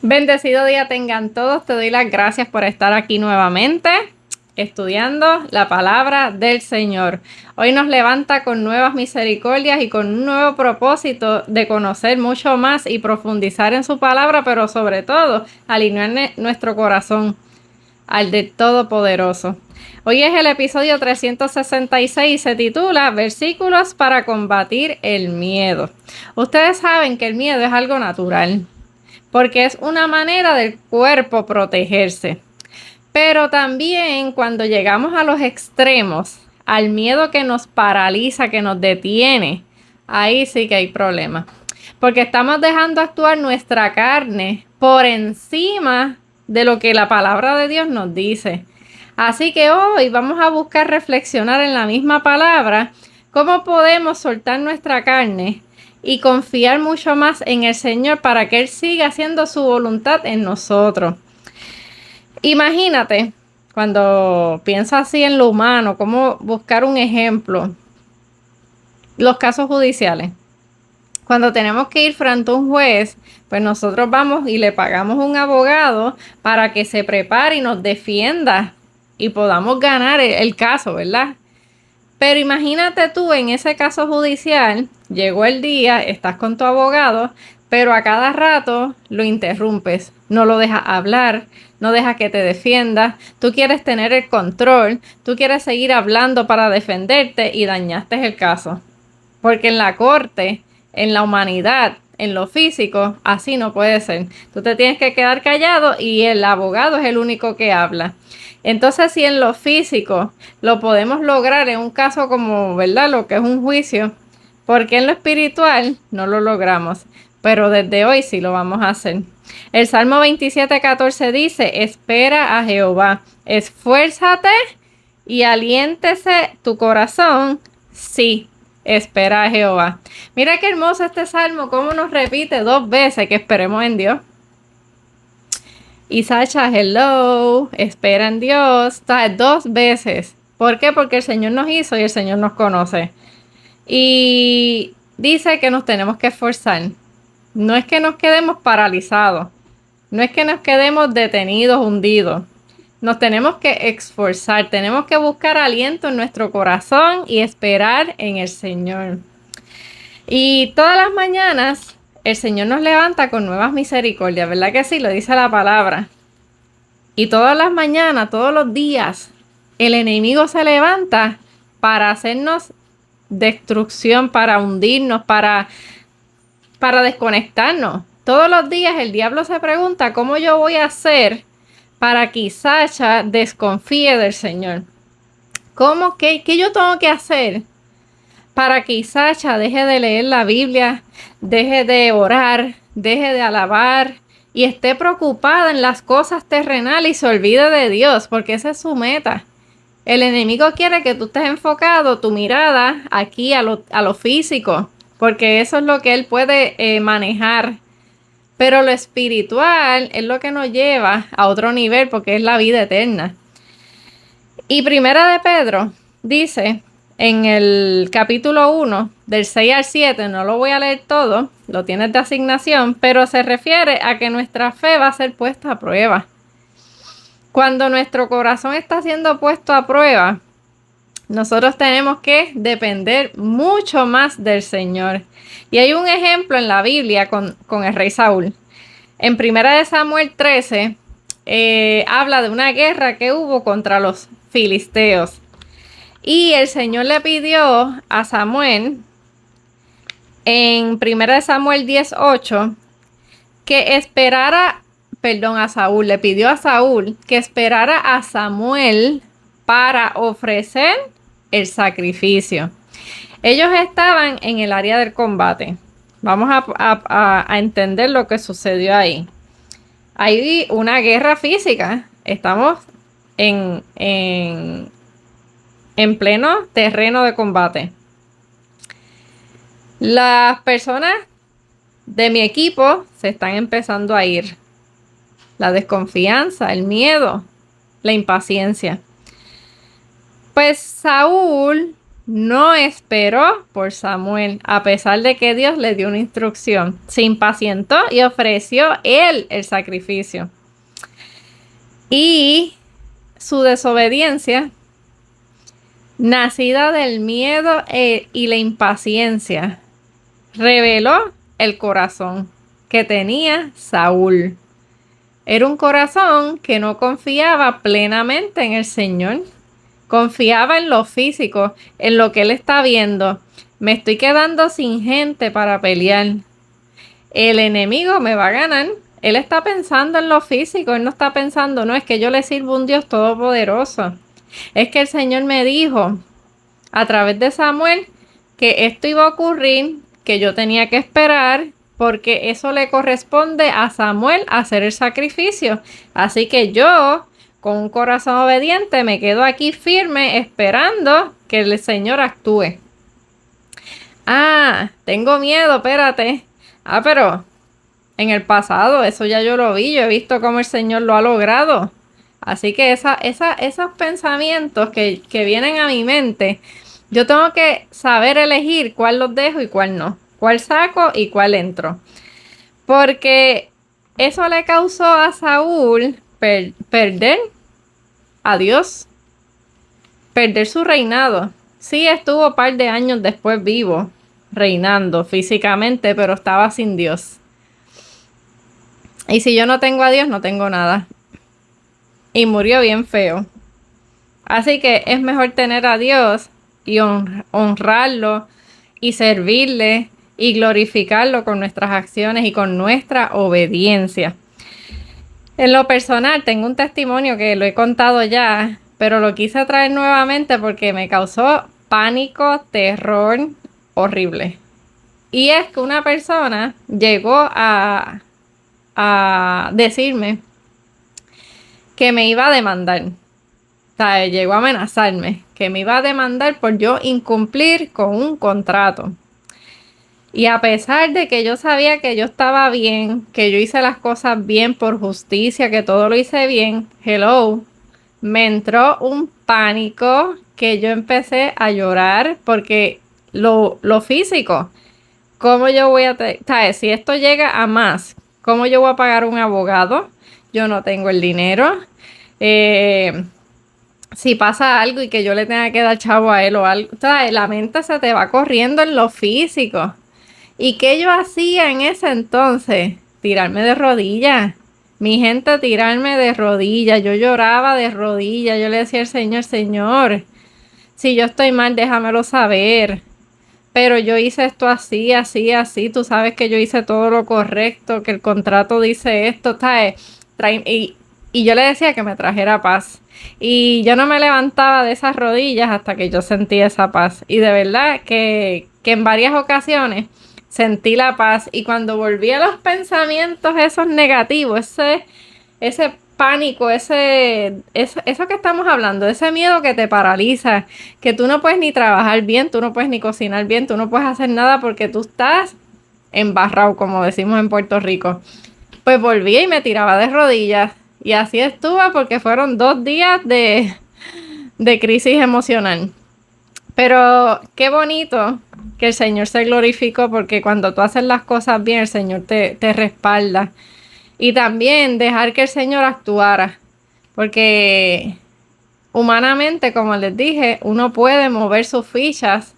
Bendecido día tengan todos. Te doy las gracias por estar aquí nuevamente estudiando la palabra del Señor. Hoy nos levanta con nuevas misericordias y con un nuevo propósito de conocer mucho más y profundizar en su palabra, pero sobre todo alinear nuestro corazón al del Todopoderoso. Hoy es el episodio 366 y se titula Versículos para combatir el miedo. Ustedes saben que el miedo es algo natural, porque es una manera del cuerpo protegerse. Pero también cuando llegamos a los extremos, al miedo que nos paraliza, que nos detiene, ahí sí que hay problemas. Porque estamos dejando actuar nuestra carne por encima de lo que la palabra de Dios nos dice. Así que hoy vamos a buscar reflexionar en la misma palabra cómo podemos soltar nuestra carne y confiar mucho más en el Señor para que Él siga haciendo su voluntad en nosotros. Imagínate, cuando piensas así en lo humano, cómo buscar un ejemplo, los casos judiciales. Cuando tenemos que ir frente a un juez, pues nosotros vamos y le pagamos un abogado para que se prepare y nos defienda y podamos ganar el caso, ¿verdad? Pero imagínate tú en ese caso judicial, llegó el día, estás con tu abogado, pero a cada rato lo interrumpes, no lo dejas hablar, no dejas que te defienda, tú quieres tener el control, tú quieres seguir hablando para defenderte y dañaste el caso. Porque en la corte, en la humanidad, en lo físico, así no puede ser. Tú te tienes que quedar callado y el abogado es el único que habla. Entonces, si en lo físico lo podemos lograr en un caso como, ¿verdad?, lo que es un juicio, ¿por qué en lo espiritual no lo logramos? Pero desde hoy sí lo vamos a hacer. El Salmo 27:14 dice, espera a Jehová, esfuérzate y aliéntese tu corazón, sí, espera a Jehová. Mira qué hermoso este salmo, cómo nos repite 2 veces que esperemos en Dios. Y Sacha, hello, espera en Dios, 2 veces. ¿Por qué? Porque el Señor nos hizo y el Señor nos conoce. Y dice que nos tenemos que esforzar. No es que nos quedemos paralizados, no es que nos quedemos detenidos, hundidos. Nos tenemos que esforzar, tenemos que buscar aliento en nuestro corazón y esperar en el Señor. Y todas las mañanas el Señor nos levanta con nuevas misericordias, ¿verdad que sí? Lo dice la palabra. Y todas las mañanas, todos los días, el enemigo se levanta para hacernos destrucción, para hundirnos, para desconectarnos. Todos los días el diablo se pregunta cómo yo voy a hacer para que Sacha desconfíe del Señor. ¿Qué yo tengo que hacer para que Sacha deje de leer la Biblia, deje de orar, deje de alabar y esté preocupada en las cosas terrenales y se olvide de Dios? Porque esa es su meta. El enemigo quiere que tú estés enfocado, tu mirada aquí a lo físico, porque eso es lo que él puede manejar. Pero lo espiritual es lo que nos lleva a otro nivel, porque es la vida eterna. Y Primera de Pedro dice en el capítulo 1, del 6 al 7, no lo voy a leer todo, lo tienes de asignación, pero se refiere a que nuestra fe va a ser puesta a prueba. Cuando nuestro corazón está siendo puesto a prueba, nosotros tenemos que depender mucho más del Señor. Y hay un ejemplo en la Biblia con el rey Saúl. En 1 Samuel 13 habla de una guerra que hubo contra los filisteos. Y el Señor le pidió a Samuel, en 1 Samuel 10:8, que esperara, a Saúl, le pidió a Saúl que esperara a Samuel para ofrecer el sacrificio. Ellos estaban en el área del combate. Vamos a entender lo que sucedió ahí. Hay una guerra física. Estamos en pleno terreno de combate. Las personas de mi equipo se están empezando a ir. La desconfianza, el miedo, la impaciencia. Pues Saúl no esperó por Samuel, a pesar de que Dios le dio una instrucción. Se impacientó y ofreció él el sacrificio. Y su desobediencia, nacida del miedo y la impaciencia, reveló el corazón que tenía Saúl. Era un corazón que no confiaba plenamente en el Señor. Confiaba en lo físico, en lo que él está viendo. Me estoy quedando sin gente para pelear. El enemigo me va a ganar. Él está pensando en lo físico, él no está pensando, no, es que yo le sirvo a un Dios todopoderoso. Es que el Señor me dijo a través de Samuel que esto iba a ocurrir, que yo tenía que esperar, porque eso le corresponde a Samuel hacer el sacrificio. Así que yo, con un corazón obediente, me quedo aquí firme esperando que el Señor actúe. Ah, tengo miedo, espérate. Ah, pero en el pasado eso ya yo lo vi, yo he visto cómo el Señor lo ha logrado. Así que esos pensamientos que vienen a mi mente, yo tengo que saber elegir cuál los dejo y cuál no, cuál saco y cuál entro. Porque eso le causó a Saúl perder a Dios, perder su reinado. Sí, estuvo un par de años después vivo, reinando físicamente, pero estaba sin Dios. Y si yo no tengo a Dios, no tengo nada. Y murió bien feo. Así que es mejor tener a Dios y honrarlo y servirle y glorificarlo con nuestras acciones y con nuestra obediencia. En lo personal, tengo un testimonio que lo he contado ya, pero lo quise traer nuevamente porque me causó pánico, terror horrible. Y es que una persona llegó a decirme que me iba a demandar. O sea, llegó a amenazarme que me iba a demandar por yo incumplir con un contrato. Y a pesar de que yo sabía que yo estaba bien, que yo hice las cosas bien por justicia, que todo lo hice bien, hello, me entró un pánico que yo empecé a llorar porque lo físico, ¿cómo yo voy a... ¿sabes? Si esto llega a más, ¿cómo yo voy a pagar un abogado? Yo no tengo el dinero. Si pasa algo y que yo le tenga que dar chavo a él o algo, ¿sabes? La mente se te va corriendo en lo físico. ¿Y qué yo hacía en ese entonces? Tirarme de rodillas. Mi gente, tirarme de rodillas. Yo lloraba de rodillas. Yo le decía al Señor, Señor, si yo estoy mal, déjamelo saber. Pero yo hice esto así, así, así. Tú sabes que yo hice todo lo correcto, que el contrato dice esto, ¿sabes? Y yo le decía que me trajera paz. Y yo no me levantaba de esas rodillas hasta que yo sentí esa paz. Y de verdad que en varias ocasiones sentí la paz. Y cuando volví a los pensamientos esos negativos, ese pánico, eso que estamos hablando, ese miedo que te paraliza, que tú no puedes ni trabajar bien, tú no puedes ni cocinar bien, tú no puedes hacer nada porque tú estás embarrado, como decimos en Puerto Rico. Pues volví y me tiraba de rodillas. Y así estuve porque fueron 2 días de crisis emocional. Pero qué bonito que el Señor se glorificó porque cuando tú haces las cosas bien, el Señor te respalda. Y también dejar que el Señor actuara. Porque humanamente, como les dije, uno puede mover sus fichas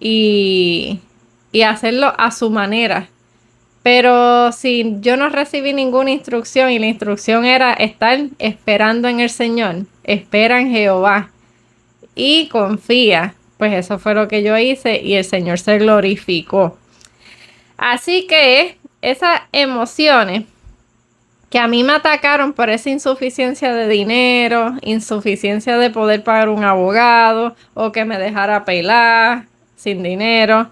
y hacerlo a su manera. Pero si yo no recibí ninguna instrucción y la instrucción era estar esperando en el Señor, espera en Jehová y confía, pues eso fue lo que yo hice y el Señor se glorificó. Así que esas emociones que a mí me atacaron por esa insuficiencia de dinero, insuficiencia de poder pagar un abogado o que me dejara pelar sin dinero,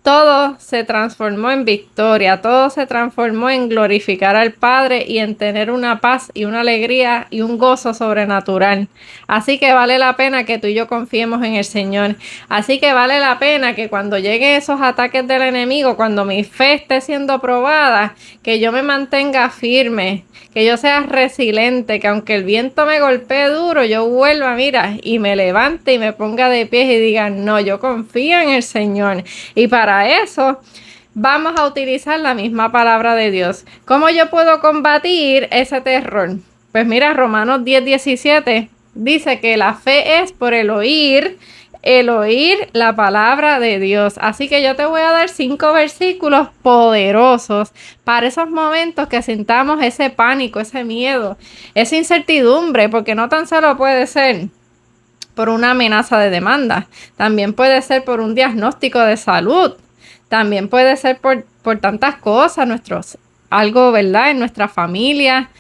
todo se transformó en victoria, todo se transformó en glorificar al Padre y en tener una paz y una alegría y un gozo sobrenatural. Así que vale la pena que tú y yo confiemos en el Señor. Así que vale la pena que cuando lleguen esos ataques del enemigo, cuando mi fe esté siendo probada, que yo me mantenga firme, que yo sea resiliente, que aunque el viento me golpee duro, yo vuelva, mira, y me levante y me ponga de pies y diga, no, yo confío en el Señor. Y para eso vamos a utilizar la misma palabra de Dios. ¿Cómo yo puedo combatir ese terror? Pues mira, Romanos 10:17 dice que la fe es por el oír la palabra de Dios. Así que yo te voy a dar 5 versículos poderosos para esos momentos que sintamos ese pánico, ese miedo, esa incertidumbre, porque no tan solo puede ser por una amenaza de demanda, también puede ser por un diagnóstico de salud, también puede ser por tantas cosas, algo, ¿verdad? En nuestra familia,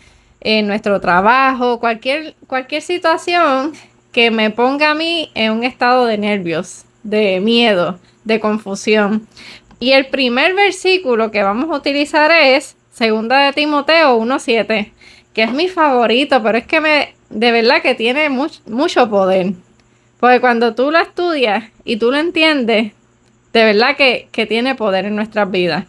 en nuestro trabajo, cualquier situación que me ponga a mí en un estado de nervios, de miedo, de confusión. Y el primer versículo que vamos a utilizar es 2 de Timoteo 1:7, que es mi favorito, pero es que de verdad que tiene mucho poder. Porque cuando tú lo estudias y tú lo entiendes, de verdad que tiene poder en nuestras vidas.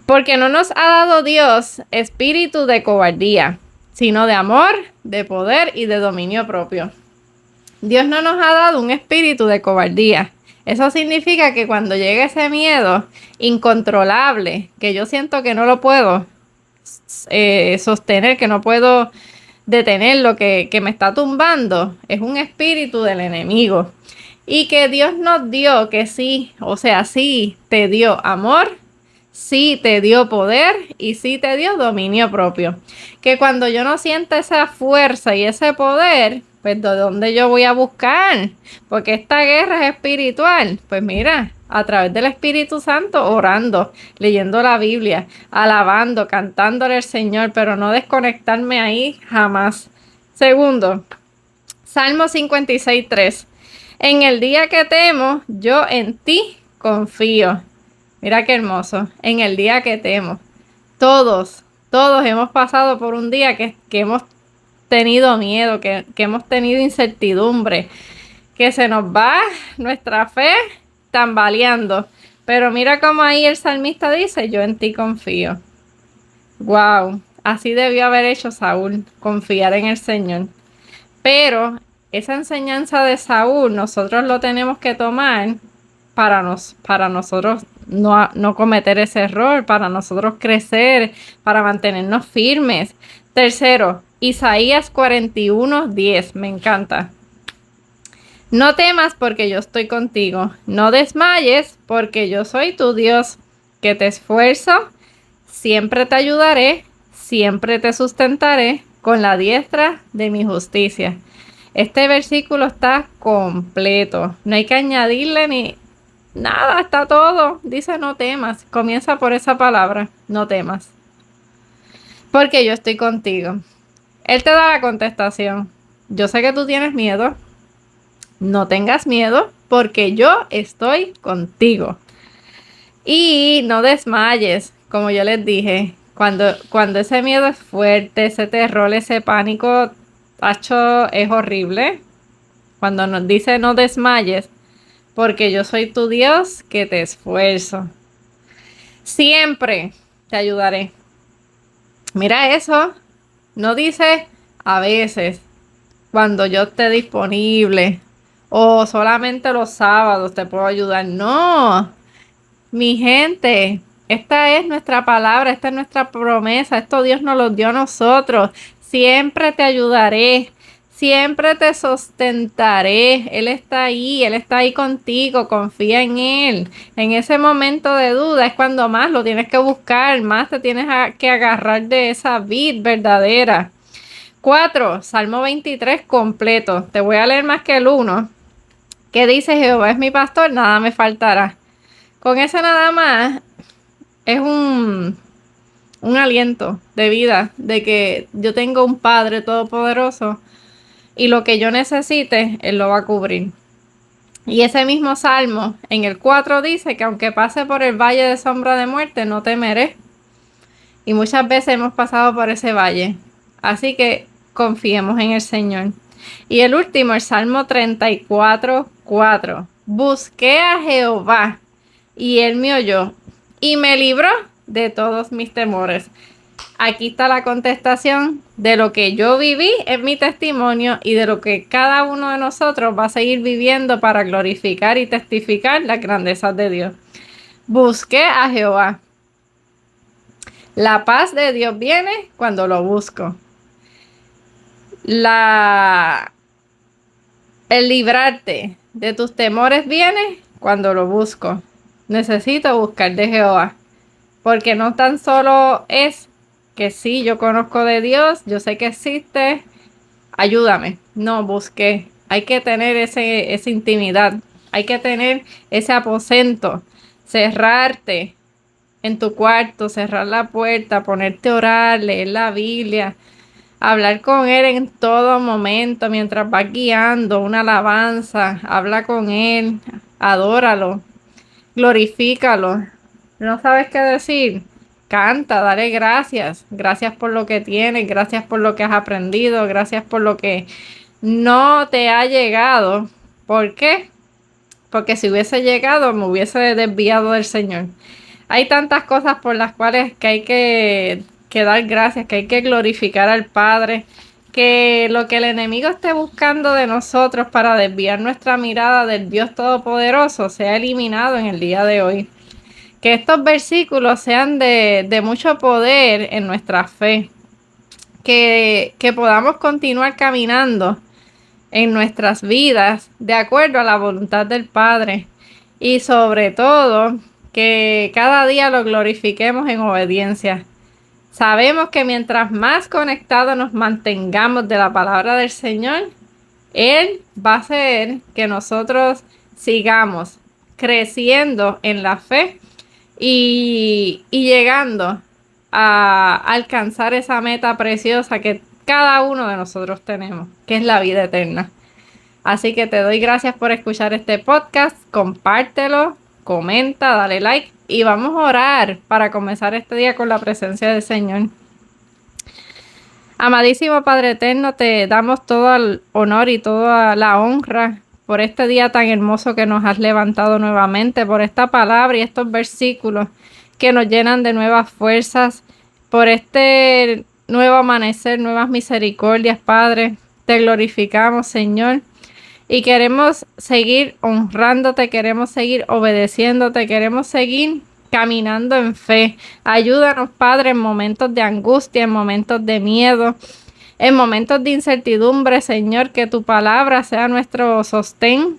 Porque no nos ha dado Dios espíritu de cobardía, sino de amor, de poder y de dominio propio. Dios no nos ha dado un espíritu de cobardía. Eso significa que cuando llegue ese miedo incontrolable, que yo siento que no lo puedo sostener, que no puedo detener lo que me está tumbando, es un espíritu del enemigo. Y que Dios nos dio que sí, o sea, sí te dio amor, sí te dio poder y sí te dio dominio propio. Que cuando yo no siento esa fuerza y ese poder, pues ¿de dónde yo voy a buscar? Porque esta guerra es espiritual. Pues mira, a través del Espíritu Santo, orando, leyendo la Biblia, alabando, cantándole al Señor, pero no desconectarme ahí jamás. Segundo, Salmo 56:3. En el día que temo, yo en ti confío. Mira qué hermoso. En el día que temo. Todos hemos pasado por un día que hemos tenido miedo, que hemos tenido incertidumbre, que se nos va nuestra fe tambaleando. Pero mira cómo ahí el salmista dice, yo en ti confío. Wow, así debió haber hecho Saúl, confiar en el Señor. Pero esa enseñanza de Saúl nosotros lo tenemos que tomar para nosotros no cometer ese error, para nosotros crecer, para mantenernos firmes. Tercero, Isaías 41:10, me encanta. No temas porque yo estoy contigo, no desmayes porque yo soy tu Dios, que te esfuerzo, siempre te ayudaré, siempre te sustentaré con la diestra de mi justicia. Este versículo está completo, no hay que añadirle ni nada, está todo. Dice no temas, comienza por esa palabra, no temas, porque yo estoy contigo. Él te da la contestación. Yo sé que tú tienes miedo, no tengas miedo, porque yo estoy contigo. Y no desmayes, como yo les dije, cuando ese miedo es fuerte, ese terror, ese pánico, tacho, es horrible. Cuando nos dice no desmayes, porque yo soy tu Dios que te esfuerzo. Siempre te ayudaré. Mira eso, no dice a veces, cuando yo esté disponible, o solamente los sábados te puedo ayudar. No, mi gente, esta es nuestra palabra, esta es nuestra promesa, esto Dios nos lo dio a nosotros. Siempre te ayudaré, siempre te sustentaré. Él está ahí contigo, confía en Él. En ese momento de duda es cuando más lo tienes que buscar, más te tienes que agarrar de esa vid verdadera. 4, Salmo 23 completo. Te voy a leer más que el 1, que dice, Jehová es mi pastor, nada me faltará. Con ese nada más es un aliento de vida, de que yo tengo un Padre todopoderoso y lo que yo necesite, Él lo va a cubrir. Y ese mismo salmo en el 4 dice que aunque pase por el valle de sombra de muerte, no temeré. Y muchas veces hemos pasado por ese valle. Así que confiemos en el Señor. Y el último, el Salmo 34:4. Busqué a Jehová y él me oyó y me libró de todos mis temores. Aquí está la contestación de lo que yo viví en mi testimonio y de lo que cada uno de nosotros va a seguir viviendo para glorificar y testificar las grandezas de Dios. Busqué a Jehová. La paz de Dios viene cuando lo busco. El librarte de tus temores viene cuando lo busco. Necesito buscar de Jehová. Porque no tan solo es que sí, yo conozco de Dios, yo sé que existe, ayúdame. No, busqué. Hay que tener esa intimidad. Hay que tener ese aposento. Cerrarte en tu cuarto, cerrar la puerta, ponerte a orar, leer la Biblia, hablar con Él en todo momento, mientras vas guiando, una alabanza, habla con Él, adóralo, glorifícalo. ¿No sabes qué decir? Canta, dale gracias. Gracias por lo que tienes, gracias por lo que has aprendido, gracias por lo que no te ha llegado. ¿Por qué? Porque si hubiese llegado, me hubiese desviado del Señor. Hay tantas cosas por las cuales que hay que dar gracias, que hay que glorificar al Padre, que lo que el enemigo esté buscando de nosotros para desviar nuestra mirada del Dios Todopoderoso sea eliminado en el día de hoy. Que estos versículos sean de mucho poder en nuestra fe, que podamos continuar caminando en nuestras vidas de acuerdo a la voluntad del Padre y sobre todo que cada día lo glorifiquemos en obediencia. Sabemos que mientras más conectados nos mantengamos de la palabra del Señor, Él va a hacer que nosotros sigamos creciendo en la fe y llegando a alcanzar esa meta preciosa que cada uno de nosotros tenemos, que es la vida eterna. Así que te doy gracias por escuchar este podcast, compártelo, comenta, dale like y vamos a orar para comenzar este día con la presencia del Señor. Amadísimo Padre Eterno, te damos todo el honor y toda la honra por este día tan hermoso que nos has levantado nuevamente, por esta palabra y estos versículos que nos llenan de nuevas fuerzas, por este nuevo amanecer, nuevas misericordias, Padre. Te glorificamos, Señor. Y queremos seguir honrándote, queremos seguir obedeciéndote, queremos seguir caminando en fe. Ayúdanos, Padre, en momentos de angustia, en momentos de miedo, en momentos de incertidumbre, Señor, que tu palabra sea nuestro sostén,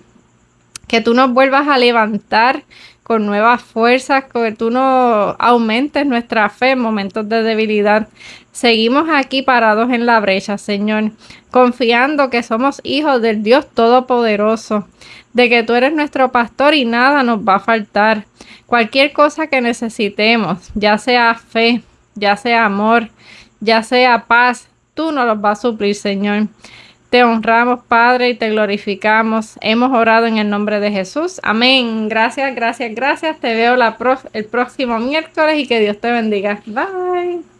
que tú nos vuelvas a levantar con nuevas fuerzas, que tú nos aumentes nuestra fe en momentos de debilidad. Seguimos aquí parados en la brecha, Señor, confiando que somos hijos del Dios Todopoderoso, de que tú eres nuestro pastor y nada nos va a faltar. Cualquier cosa que necesitemos, ya sea fe, ya sea amor, ya sea paz, tú nos los vas a suplir, Señor. Te honramos, Padre, y te glorificamos. Hemos orado en el nombre de Jesús. Amén. Gracias, gracias, gracias. Te veo el próximo miércoles y que Dios te bendiga. Bye.